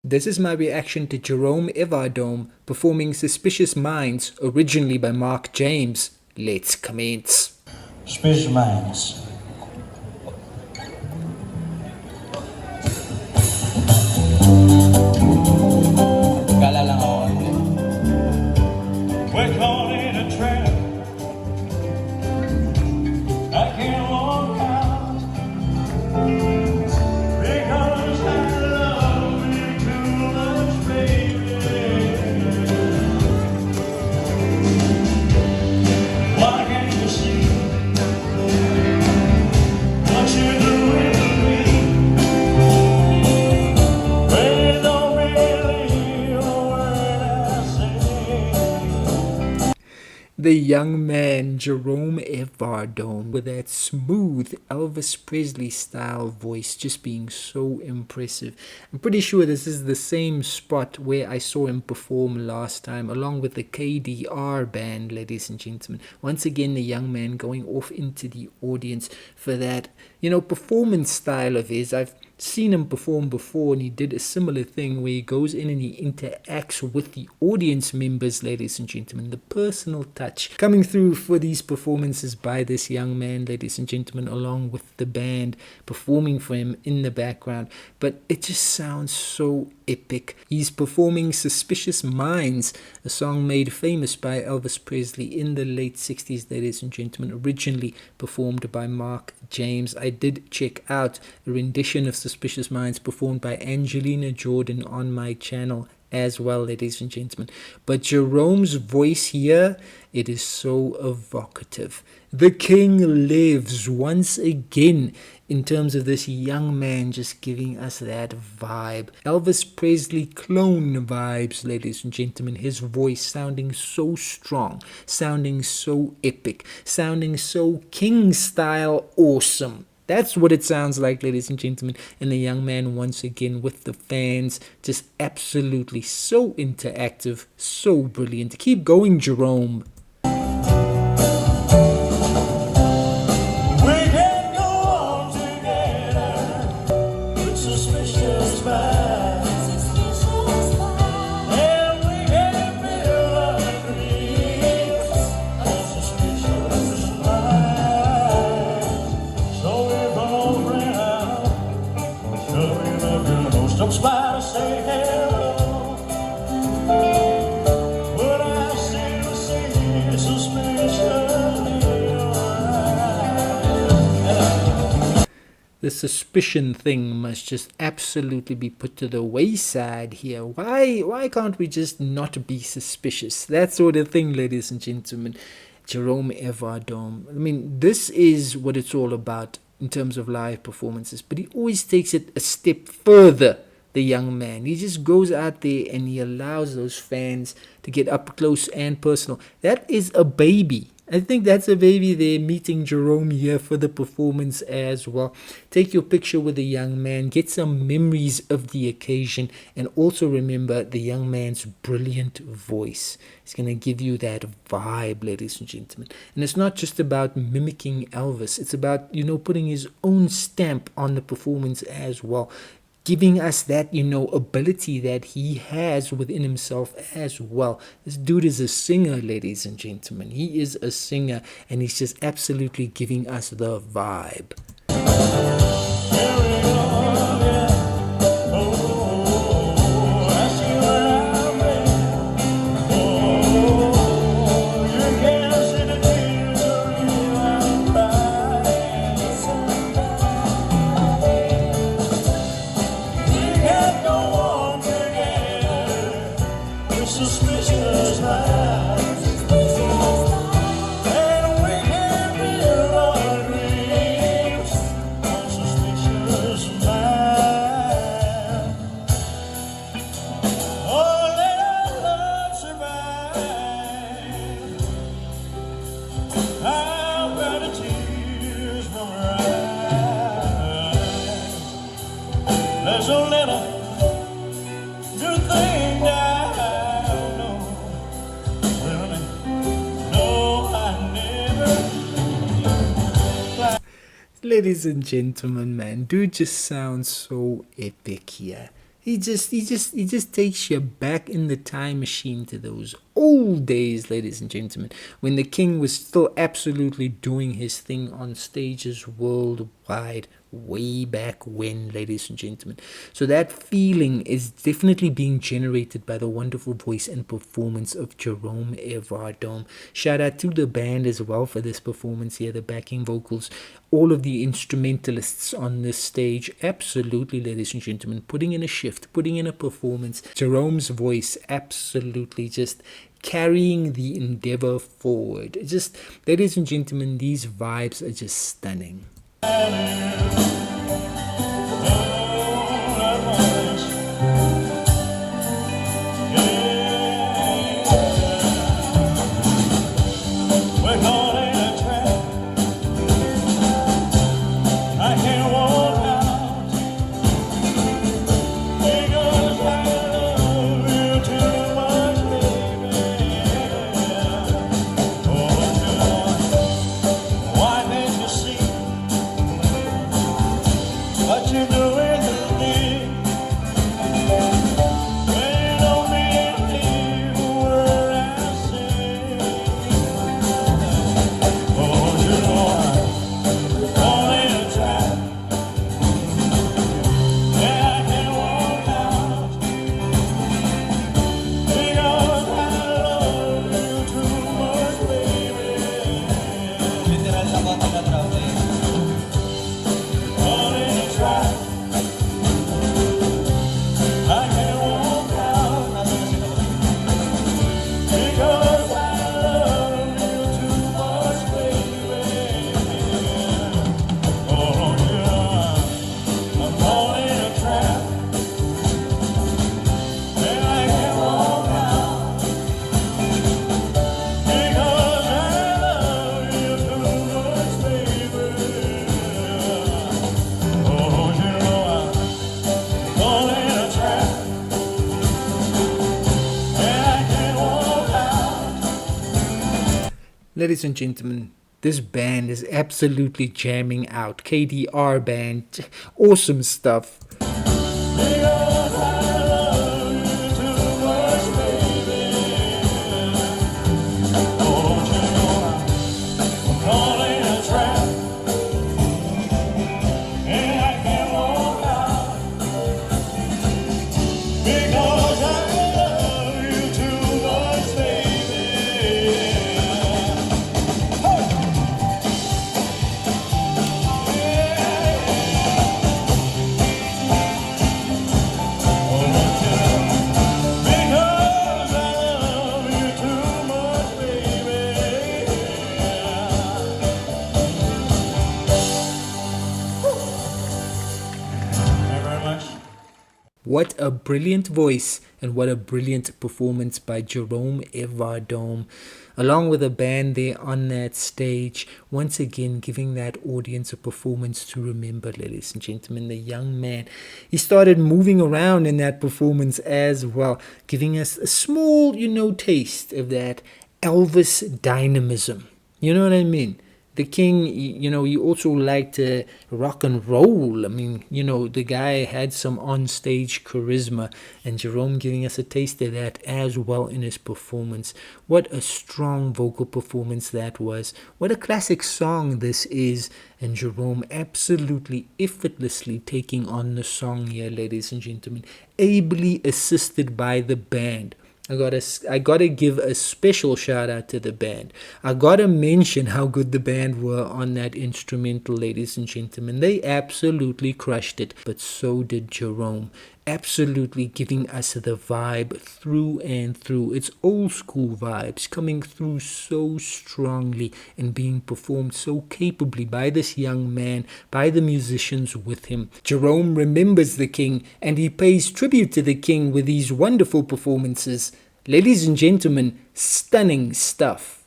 This is my reaction to Jerome Evardome performing Suspicious Minds, originally by Mark James. Let's commence. Suspicious Minds. Kala lang ako. We're caught in a trap. I can't walk out because I love you too much, baby. Why can't you see what you're doing to me? Well, you don't believe a word I say. The young man, Jerome Evardome, with that smooth Elvis Presley style voice just being so impressive. I'm pretty sure this is the same spot where I saw him perform last time, along with the KDR band, ladies and gentlemen. Once again, the young man going off into the audience for that, performance style of his. I've seen him perform before, and he did a similar thing where he goes in and he interacts with the audience members, ladies and gentlemen. The personal touch coming through for these performances by this young man, ladies and gentlemen, along with the band performing for him in the background. But it just sounds so epic. He's performing Suspicious Minds, a song made famous by Elvis Presley in the late 60s, ladies and gentlemen, originally performed by Mark James. I did check out a rendition of Suspicious Minds performed by Angelina Jordan on my channel as well, ladies and gentlemen. But Jerome's voice here, it is so evocative. The king lives once again in terms of this young man just giving us that vibe. Elvis Presley clone vibes, ladies and gentlemen. His voice sounding so strong, sounding so epic, sounding so king style awesome. That's what it sounds like, ladies and gentlemen. And the young man once again with the fans, just absolutely so interactive, so brilliant. Keep going, Jerome. We can go on together with suspicious minds, and we can build our dreams on suspicious minds. So we're gonna bring out, show you love your host. Don't smile and say hello, but I still see suspicion in your eyes. The suspicion thing must just absolutely be put to the wayside here. Why can't we just not be suspicious? That sort of thing, ladies and gentlemen. Jerome Evardome. I mean, this is what it's all about in terms of live performances, but he always takes it a step further, the young man. He just goes out there and he allows those fans to get up close and personal. That is a baby. I think that's a baby there meeting Jerome here for the performance as well. Take your picture with the young man, get some memories of the occasion, and also remember the young man's brilliant voice. It's going to give you that vibe, ladies and gentlemen. And it's not just about mimicking Elvis. It's about, putting his own stamp on the performance as well, giving us that, ability that he has within himself as well. This dude is a singer, ladies and gentlemen. He is a singer, and he's just absolutely giving us the vibe. Suspicious minds, and we can build our dreams on suspicious minds. Oh, let our love survive. I'll dry the tears from her eyes. There's a little good thing that Ladies and gentlemen, man, dude just sounds so epic here. He just takes you back in the time machine to those old days, ladies and gentlemen, when the king was still absolutely doing his thing on stages worldwide, way back when, ladies and gentlemen. So that feeling is definitely being generated by the wonderful voice and performance of Jerome Evardome. Shout out to the band as well for this performance here, the backing vocals, all of the instrumentalists on this stage. Absolutely, ladies and gentlemen, putting in a shift, putting in a performance. Jerome's voice absolutely just carrying the endeavor forward. Just, ladies and gentlemen, these vibes are just stunning. Ladies and gentlemen, this band is absolutely jamming out. KDR band, awesome stuff. What a brilliant voice and what a brilliant performance by Jerome Evardome, along with a band there on that stage, once again giving that audience a performance to remember, ladies and gentlemen. The young man, he started moving around in that performance as well, giving us a small, taste of that Elvis dynamism. You know what I mean? The king, he also liked rock and roll. I mean, the guy had some on-stage charisma, and Jerome giving us a taste of that as well in his performance. What a strong vocal performance that was. What a classic song this is, and Jerome absolutely effortlessly taking on the song here, ladies and gentlemen, ably assisted by the band. I gotta give a special shout out to the band. I gotta mention how good the band were on that instrumental, ladies and gentlemen. They absolutely crushed it, but so did Jerome. Absolutely giving us the vibe through and through. It's old school vibes coming through so strongly and being performed so capably by this young man, by the musicians with him. Jerome remembers the king and he pays tribute to the king with these wonderful performances. Ladies and gentlemen, stunning stuff.